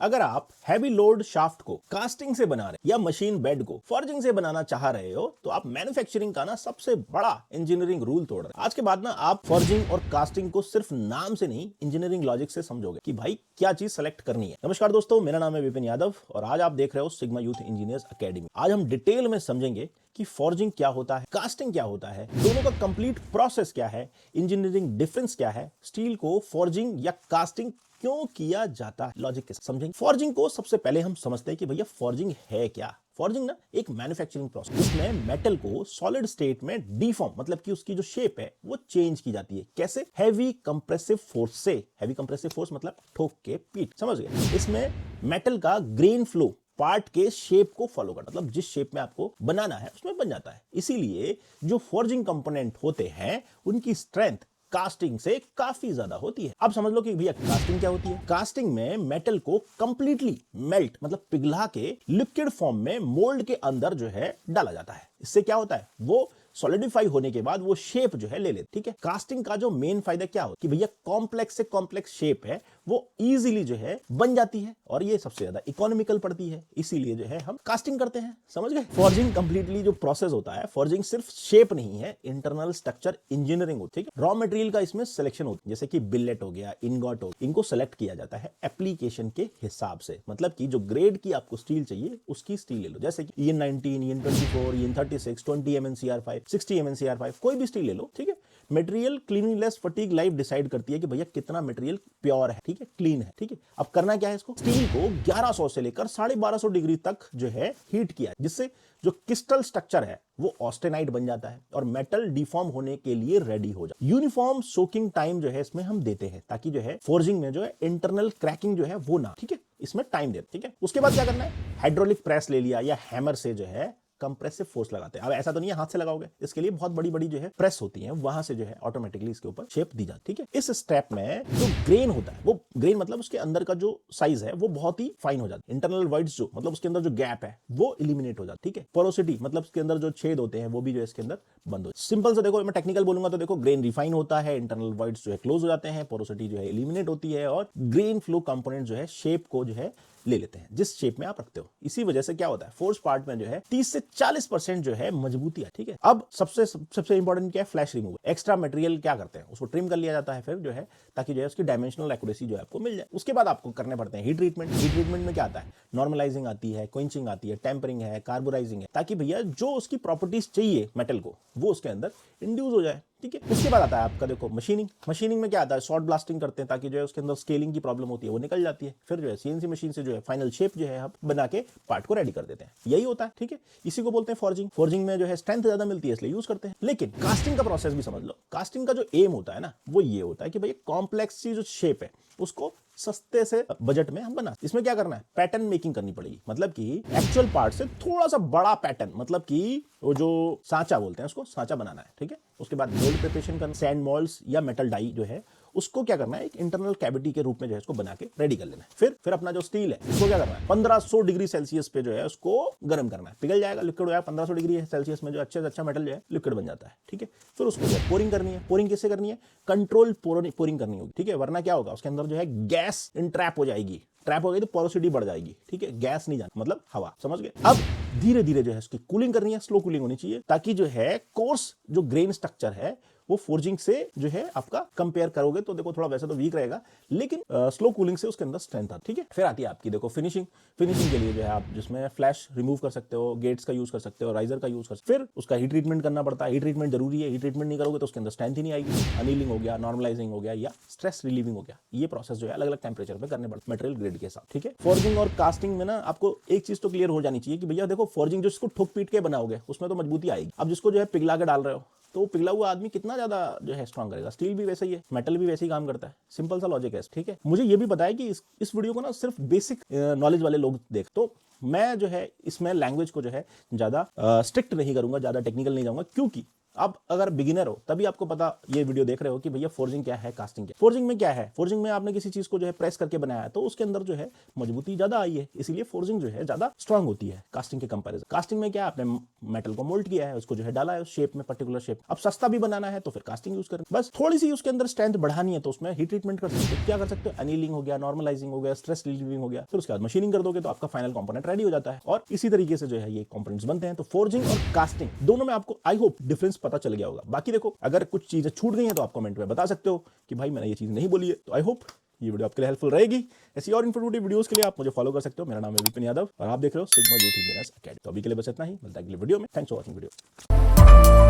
अगर आप heavy load shaft को कास्टिंग से बना रहे या मशीन बेड को फॉर्जिंग से बनाना चाह रहे हो तो आप मैन्युफैक्चरिंग का ना सबसे बड़ा इंजीनियरिंग रूल तोड़ रहे हैं। आज के बाद ना आप फॉर्जिंग और कास्टिंग को सिर्फ नाम से नहीं इंजीनियरिंग लॉजिक से समझोगे कि भाई क्या चीज सेलेक्ट करनी है। नमस्कार दोस्तों, मेरा नाम है विपिन यादव और आज आप देख रहे हो सिग्मा यूथ इंजीनियर्स अकेडमी। आज हम डिटेल में समझेंगे कि फॉर्जिंग क्या होता है, कास्टिंग क्या होता है, दोनों का कंप्लीट प्रोसेस क्या है, इंजीनियरिंग डिफरेंस क्या है, स्टील को फॉर्जिंग या कास्टिंग क्यों किया जाता है, लॉजिक के समझेंगे। फॉर्जिंग को सबसे पहले हम समझते हैं कि भैया फॉर्जिंग है क्या। फॉर्जिंग ना एक मैन्युफैक्चरिंग प्रोसेस, इसमें मेटल को सॉलिड स्टेट में डीफॉर्म मतलब कि उसकी जो शेप है वो चेंज की जाती है। कैसे? हैवी कंप्रेसिव फोर्स से। हैवी कंप्रेसिव फोर्स मतलब ठोक के पीट, समझ गए। इसमें मेटल का ग्रेन फ्लो पार्ट के शेप को फॉलो करता, मतलब जिस शेप में आपको बनाना है उसमें बन जाता है। इसीलिए जो फॉर्जिंग कंपोनेंट होते हैं उनकी स्ट्रेंथ कास्टिंग से काफी ज्यादा होती है। अब समझ लो कि भैया कास्टिंग क्या होती है। कास्टिंग में मेटल को कंप्लीटली मेल्ट मतलब पिघला के लिक्विड फॉर्म में मोल्ड के अंदर जो है डाला जाता है। इससे क्या होता है, वो सॉलिडिफाई होने के बाद वो शेप जो है ले लेते। ठीक है, कास्टिंग का जो मेन फायदा क्या हो कि भैया कॉम्प्लेक्स से कॉम्प्लेक्स शेप है वो इजीली जो है बन जाती है और ये सबसे ज्यादा इकोनॉमिकल पड़ती है, इसीलिए जो है हम कास्टिंग करते हैं। समझ गए। फॉर्जिंग कंप्लीटली जो प्रोसेस होता है, फॉर्जिंग सिर्फ शेप नहीं है, इंटरनल स्ट्रक्चर इंजीनियरिंग होती है। ठीक है, रॉ मटेरियल का इसमें सिलेक्शन होती है, जैसे कि बिलेट हो गया, इनगॉट हो, इनको सेलेक्ट किया जाता है एप्लीकेशन के हिसाब से। मतलब कि जो ग्रेड की आपको स्टील चाहिए उसकी स्टील ले लो, जैसे कि EN19, EN24, EN36, 20 MnCr5, 60 MnCr5, कोई भी स्टील ले लो। ठीक है, मटेरियल क्लीनिंगनेस फटीग लाइफ डिसाइड करती है कि भैया कितना मटेरियल प्योर है, ठीक है, क्लीन है। ठीक है, अब करना क्या है, इसको स्टील को 1100 से लेकर 1250 डिग्री तक जो है हीट किया, जिससे जो क्रिस्टल स्ट्रक्चर है वो ऑस्टेनाइट बन जाता है और मेटल डिफॉर्म होने के लिए रेडी हो जाए। यूनिफॉर्म सोकिंग टाइम जो है इसमें हम देते हैं ताकि जो है फोर्जिंग में जो है इंटरनल क्रैकिंग जो है वो ना, ठीक है, इसमें टाइम देते। ठीक है, उसके बाद क्या करना है, हाइड्रोलिक प्रेस ले लिया या हैमर से जो है कंप्रेसिव फोर्स लगाते हैं। अब ऐसा तो नहीं है हाथ से लगाओगे, इसके लिए बहुत बड़ी बड़ी जो है प्रेस होती है, वहां से जो है ऑटोमेटिकली इसके ऊपर शेप दी जाती है। ठीक है, इस स्टेप में जो ग्रेन होता है, वो ग्रेन मतलब उसके अंदर का जो साइज है वो बहुत ही फाइन हो जाता है। इंटरनल वॉइड्स जो मतलब उसके अंदर जो गैप है वो इलिमिनेट हो जाता है। ठीक है, पोरोसिटी मतलब उसके अंदर जो छेद होते हैं वो भी जो है इसके अंदर बंद हो। सिंपल से देखो, मैं टेक्निकल बोलूंगा तो देखो, ग्रेन रिफाइन होता है, इंटरनल वॉइड्स जो है क्लोज हो जाते हैं, पोरोसिटी जो है इलिमिनेट होती है और ग्रेन फ्लो कंपोनेंट जो है शेप को जो है ले लेते हैं जिस शेप में आप रखते हो। इसी वजह से क्या होता है, फोर्स पार्ट में जो है 30 से 40% जो है मजबूती है। ठीक है, अब सबसे इंपॉर्टेंट क्या है, फ्लैश रिमूव। एक्स्ट्रा मटेरियल क्या करते हैं, उसको ट्रिम कर लिया जाता है फिर जो है, ताकि जो है उसकी डायमेंशनल एक्यूरेसी जो है आपको मिल जाए। उसके बाद आपको करने पड़ते हैं हीट ट्रीटमेंट। हीट ट्रीटमेंट में क्या आता है, नॉर्मलाइजिंग आती है, क्विंचिंग आती है, टेम्परिंग है, कार्बोराइजिंग है, ताकि भैया जो उसकी प्रॉपर्टीज चाहिए मेटल को वो उसके अंदर इंड्यूस हो जाए। ठीक है, उसके बाद आता है आपका देखो मशीनिंग। मशीनिंग में क्या आता है, शॉर्ट ब्लास्टिंग करते हैं ताकि जो है उसके अंदर स्केलिंग की प्रॉब्लम होती है वो निकल जाती है। फिर जो है CNC मशीन से जो है फाइनल शेप जो है हम बना के पार्ट को रेडी कर देते हैं। यही होता है। ठीक है, इसी को बोलते हैं फॉर्जिंग। फॉर्जिंग में जो है स्ट्रेंथ ज्यादा मिलती है इसलिए यूज करते हैं। लेकिन कास्टिंग का प्रोसेस भी समझ लो। कास्टिंग का जो एम होता है ना वो ये होता है कि भाई कॉम्प्लेक्स सी जो शेप है उसको सस्ते से बजट में हम बना। इसमें क्या करना है, पैटर्न मेकिंग करनी पड़ेगी, मतलब कि एक्चुअल पार्ट से थोड़ा सा बड़ा पैटर्न, मतलब कि वो जो सांचा बोलते हैं उसको सांचा बनाना है। ठीक है, उसके बाद मोल्ड प्रिपरेशन करना, सैंड मॉल्ड्स या मेटल डाई जो है उसको क्या करना है, एक इंटरनल कैविटी के रूप में जो है इसको बना के रेडी कर लेना है। फिर अपना जो स्टील है उसको क्या करना है, 1500 डिग्री सेल्सियस पे जो है उसको गर्म करना है, पिघल जाएगा, लिक्विड हो जाएगा। 1500 डिग्री सेल्सियस में जो अच्छे से अच्छा मेटल जो है लिक्विड बन जाता है। ठीक है, फिर उसको जो पोरिंग करनी है। पोरिंग किससे करनी है, कंट्रोल पोरिंग करनी होगी। ठीक है, वरना क्या होगा, उसके अंदर जो है गैस इंट्रैप हो जाएगी। ट्रैप हो गई तो पोरोसिटी बढ़ जाएगी। ठीक है, गैस नहीं जाना, मतलब हवा, समझ गए। अब धीरे धीरे जो है इसकी कूलिंग करनी है, स्लो कूलिंग होनी चाहिए ताकि जो है कोर्स जो ग्रेन स्ट्रक्चर है वो फोर्जिंग से जो है आपका कंपेयर करोगे तो देखो थोड़ा वैसे तो वीक रहेगा, लेकिन स्लो कूलिंग से उसके अंदर स्ट्रेंथ आती है। ठीक है, फिर आती है आपकी देखो फिनिशिंग। फिनिशिंग के लिए जो है आप जिसमें फ्लैश रिमूव कर सकते हो, गेट्स का यूज कर सकते हो, राइजर का यूज कर सकते हो। फिर उसका हीट ट्रीटमेंट करना पड़ता है। हीट ट्रीटमेंट जरूरी है, हीट ट्रीटमेंट नहीं करोगे तो उसके अंदर स्ट्रेंथ ही नहीं आएगी। अनीलिंग हो गया, नॉर्मलाइजिंग हो गया या स्ट्रेस रिलीविंग हो गया, ये प्रोसेस जो है अलग अलग टेम्परेचर पे करने पड़ते मटेरियल ग्रेड के साथ। ठीक है, फॉर्जिंग और कास्टिंग में ना आपको एक चीज तो क्लियर हो जानी चाहिए कि भैया देखो फॉर्जिंग जो इसको ठोक पीट के बनाओगे उसमें तो मजबूती आएगी। अब जिसको जो है पिघला के डाल रहे हो तो पिघला हुआ आदमी कितना ज्यादा जो है स्ट्रांग करेगा। स्टील भी वैसे ही है, मेटल भी वैसे ही काम करता है। सिंपल सा लॉजिक है। ठीक है, मुझे ये भी पता है कि इस वीडियो को ना सिर्फ बेसिक नॉलेज वाले लोग देख, तो मैं जो है इसमें लैंग्वेज को जो है ज्यादा स्ट्रिक्ट नहीं करूंगा, ज्यादा टेक्निकल नहीं जाऊंगा, क्योंकि आप अगर बिगिनर हो तभी आपको पता, ये वीडियो देख रहे हो कि भैया फोर्जिंग क्या है, कास्टिंग क्या है। फोर्जिंग में क्या है, फोर्जिंग में आपने किसी चीज को जो है प्रेस करके बनाया है तो उसके अंदर जो है मजबूती ज्यादा आई है, इसीलिए फोर्जिंग जो है ज्यादा स्ट्रांग होती है कास्टिंग के कंपैरिजन। कास्टिंग में क्या, आपने मेटल को मोल्ड किया है, उसको जो है डाला है उस शेप में, पर्टिकुलर शेप। अब सस्ता भी बनाना है तो फिर कास्टिंग यूज करें, बस थोड़ी सी उसके अंदर स्ट्रेंथ बढ़ानी है तो उसमें हीट ट्रीटमेंट कर सकते हो। क्या कर सकते हो, एनीलिंग हो गया, नॉर्मलाइजिंग हो गया, स्ट्रेस रिलीविंग हो गया, फिर उसके बाद मशीनिंग कर दोगे तो आपका फाइनल कंपोनेंट रेडी हो जाता है। और इसी तरीके से जो है ये कंपोनेंट्स बनते हैं। तो फोर्जिंग और कास्टिंग दोनों में आपको आई होप डिफरेंस पता चल गया होगा। बाकी देखो, अगर कुछ चीजें छूट गई हैं तो आप कमेंट में बता सकते हो कि भाई मैंने ये चीज नहीं बोली है। तो आई होप ये वीडियो आपके लिए हेल्पफुल रहेगी। ऐसी और इन्फॉर्मेटिव वीडियोस के लिए आप मुझे फॉलो कर सकते हो। मेरा नाम है विपिन यादव और आप देख रहे हो सिग्मा यूथ इंजीनियर्स अकेडमी। तो अभी के लिए बस इतना ही, मिलता है अगले वीडियो में। Thanks for watching video.